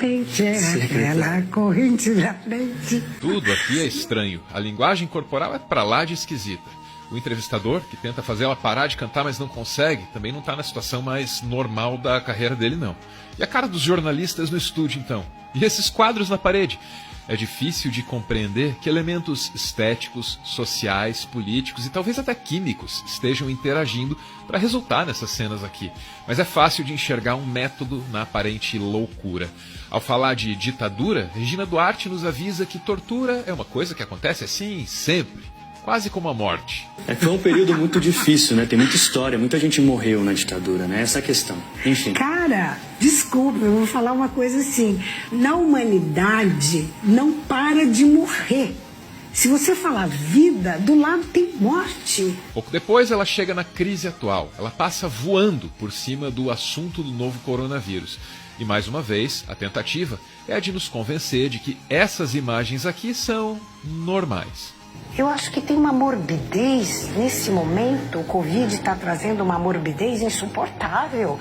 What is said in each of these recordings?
Leite é aquela corrente da leite. Tudo aqui é estranho. A linguagem corporal é pra lá de esquisita. O entrevistador, que tenta fazer ela parar de cantar, mas não consegue, também não tá na situação mais normal da carreira dele, não. E a cara dos jornalistas no estúdio, então? E esses quadros na parede? É difícil de compreender que elementos estéticos, sociais, políticos e talvez até químicos estejam interagindo para resultar nessas cenas aqui. Mas é fácil de enxergar um método na aparente loucura. Ao falar de ditadura, Regina Duarte nos avisa que tortura é uma coisa que acontece assim sempre, quase como a morte. Foi um período muito difícil, né? Tem muita história, muita gente morreu na ditadura, né? Essa é a questão. Enfim. Cara, desculpa, eu vou falar uma coisa assim. Na humanidade, não para de morrer. Se você falar vida, do lado tem morte. Pouco depois, ela chega na crise atual. Ela passa voando por cima do assunto do novo coronavírus. E mais uma vez, a tentativa é a de nos convencer de que essas imagens aqui são normais. Eu acho que tem uma morbidez nesse momento. O Covid está trazendo uma morbidez insuportável.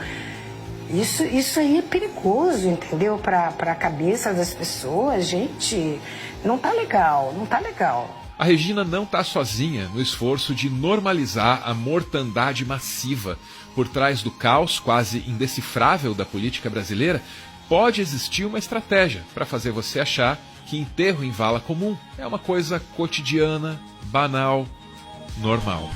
Isso aí é perigoso, entendeu? Para a cabeça das pessoas, gente. Não tá legal, não tá legal. A Regina não está sozinha no esforço de normalizar a mortandade massiva. Por trás do caos quase indecifrável da política brasileira, pode existir uma estratégia para fazer você achar que enterro em vala comum é uma coisa cotidiana, banal, normal.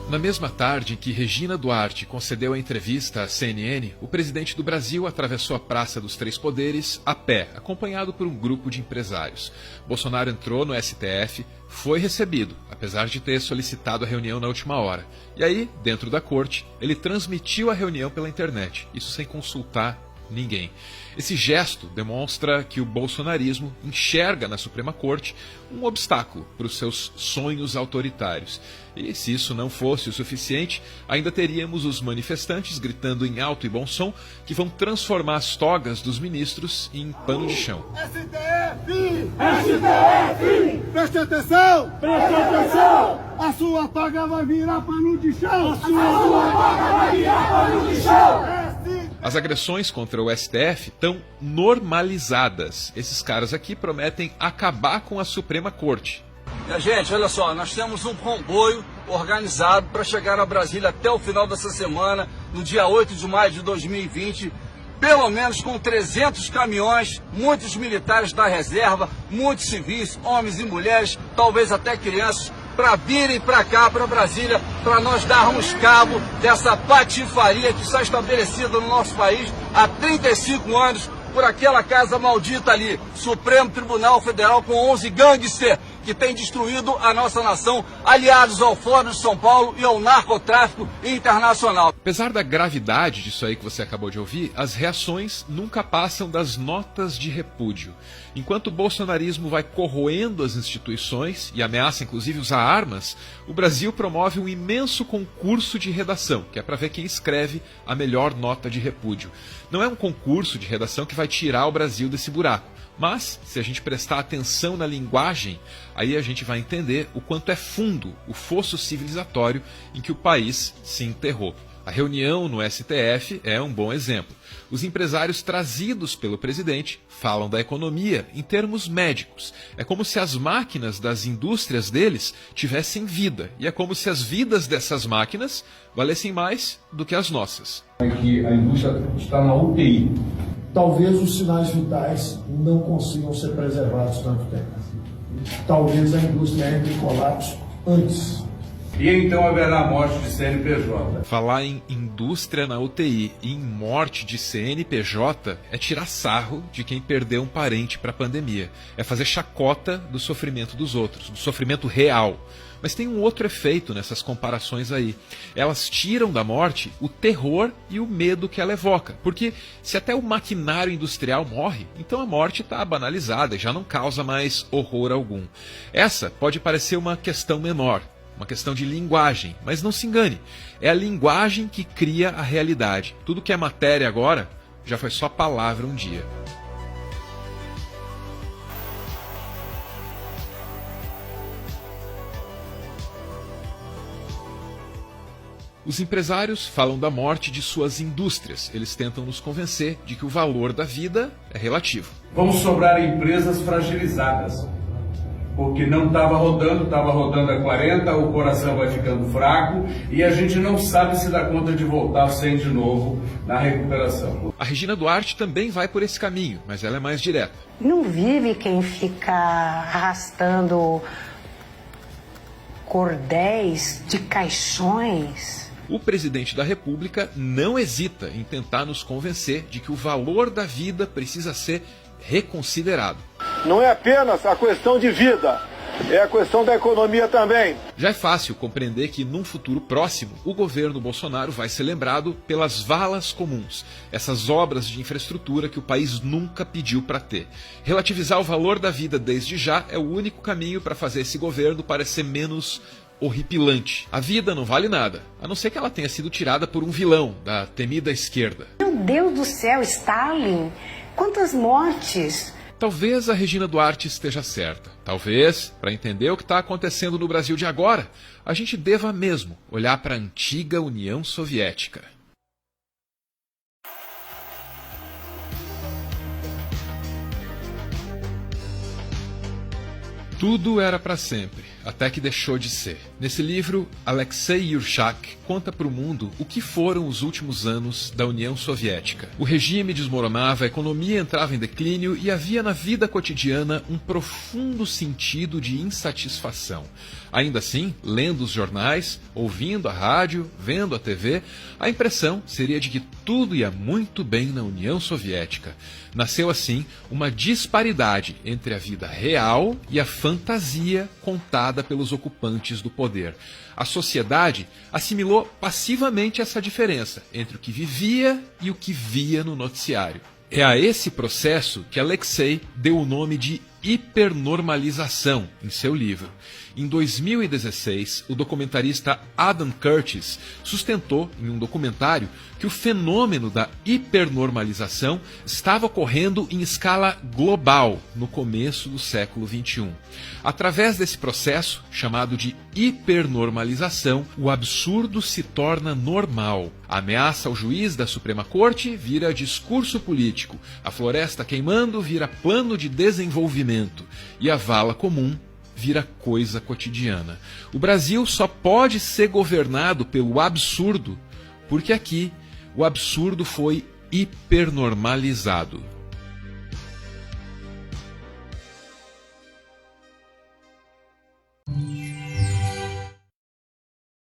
Na mesma tarde em que Regina Duarte concedeu a entrevista à CNN, o presidente do Brasil atravessou a Praça dos Três Poderes a pé, acompanhado por um grupo de empresários. Bolsonaro entrou no STF, foi recebido, apesar de ter solicitado a reunião na última hora. E aí, dentro da corte, ele transmitiu a reunião pela internet, isso sem consultar ninguém. Esse gesto demonstra que o bolsonarismo enxerga na Suprema Corte um obstáculo para os seus sonhos autoritários. E se isso não fosse o suficiente, ainda teríamos os manifestantes gritando em alto e bom som que vão transformar as togas dos ministros em pano de chão. STF! STF! Preste atenção! Preste atenção! A sua toga vai virar pano de chão! A sua toga vai virar pano de chão! As agressões contra o STF estão normalizadas. Esses caras aqui prometem acabar com a Suprema Corte. Gente, olha só, nós temos um comboio organizado para chegar a Brasília até o final dessa semana, no dia 8 de maio de 2020, pelo menos com 300 caminhões, muitos militares da reserva, muitos civis, homens e mulheres, talvez até crianças, para virem para cá, para Brasília, para nós darmos cabo dessa patifaria que está estabelecida no nosso país há 35 anos por aquela casa maldita ali, Supremo Tribunal Federal, com 11 gangsters que tem destruído a nossa nação, aliados ao Fórum de São Paulo e ao narcotráfico internacional. Apesar da gravidade disso aí que você acabou de ouvir, as reações nunca passam das notas de repúdio. Enquanto o bolsonarismo vai corroendo as instituições e ameaça inclusive usar armas, o Brasil promove um imenso concurso de redação, que é para ver quem escreve a melhor nota de repúdio. Não é um concurso de redação que vai tirar o Brasil desse buraco. Mas, se a gente prestar atenção na linguagem, aí a gente vai entender o quanto é fundo o fosso civilizatório em que o país se enterrou. A reunião no STF é um bom exemplo. Os empresários trazidos pelo presidente falam da economia em termos médicos. É como se as máquinas das indústrias deles tivessem vida. E é como se as vidas dessas máquinas valessem mais do que as nossas. Que a indústria está na UTI. Talvez os sinais vitais não consigam ser preservados tanto tempo. Talvez a indústria entre em colapso antes. E então haverá morte de CNPJ. Falar em indústria na UTI e em morte de CNPJ é tirar sarro de quem perdeu um parente para a pandemia. É fazer chacota do sofrimento dos outros, do sofrimento real. Mas tem um outro efeito nessas comparações aí. Elas tiram da morte o terror e o medo que ela evoca. Porque se até o maquinário industrial morre, então a morte está banalizada e já não causa mais horror algum. Essa pode parecer uma questão menor, uma questão de linguagem, mas não se engane. É a linguagem que cria a realidade. Tudo que é matéria agora já foi só palavra um dia. Os empresários falam da morte de suas indústrias. Eles tentam nos convencer de que o valor da vida é relativo. Vão sobrar empresas fragilizadas, porque não estava rodando a 40, o coração vai ficando fraco e a gente não sabe se dá conta de voltar sem de novo na recuperação. A Regina Duarte também vai por esse caminho, mas ela é mais direta. Não vive quem fica arrastando cordéis de caixões. O presidente da República não hesita em tentar nos convencer de que o valor da vida precisa ser reconsiderado. Não é apenas a questão de vida, é a questão da economia também. Já é fácil compreender que, num futuro próximo, o governo Bolsonaro vai ser lembrado pelas valas comuns, essas obras de infraestrutura que o país nunca pediu para ter. Relativizar o valor da vida desde já é o único caminho para fazer esse governo parecer menos horripilante. A vida não vale nada, a não ser que ela tenha sido tirada por um vilão da temida esquerda. Meu Deus do céu, Stalin, quantas mortes! Talvez a Regina Duarte esteja certa. Talvez, para entender o que está acontecendo no Brasil de agora, a gente deva mesmo olhar para a antiga União Soviética. Tudo era para sempre, até que deixou de ser. Nesse livro, Alexei Yurchak conta para o mundo o que foram os últimos anos da União Soviética. O regime desmoronava, a economia entrava em declínio e havia na vida cotidiana um profundo sentido de insatisfação. Ainda assim, lendo os jornais, ouvindo a rádio, vendo a TV, a impressão seria de que tudo ia muito bem na União Soviética. Nasceu assim uma disparidade entre a vida real e a fantasia contada pelos ocupantes do poder. A sociedade assimilou passivamente essa diferença entre o que vivia e o que via no noticiário. É a esse processo que Alexei deu o nome de hipernormalização em seu livro. Em 2016, o documentarista Adam Curtis sustentou em um documentário que o fenômeno da hipernormalização estava ocorrendo em escala global no começo do século XXI. Através desse processo, chamado de hipernormalização, o absurdo se torna normal. A ameaça ao juiz da Suprema Corte vira discurso político, a floresta queimando vira plano de desenvolvimento e a vala comum vira coisa cotidiana. O Brasil só pode ser governado pelo absurdo porque aqui o absurdo foi hipernormalizado.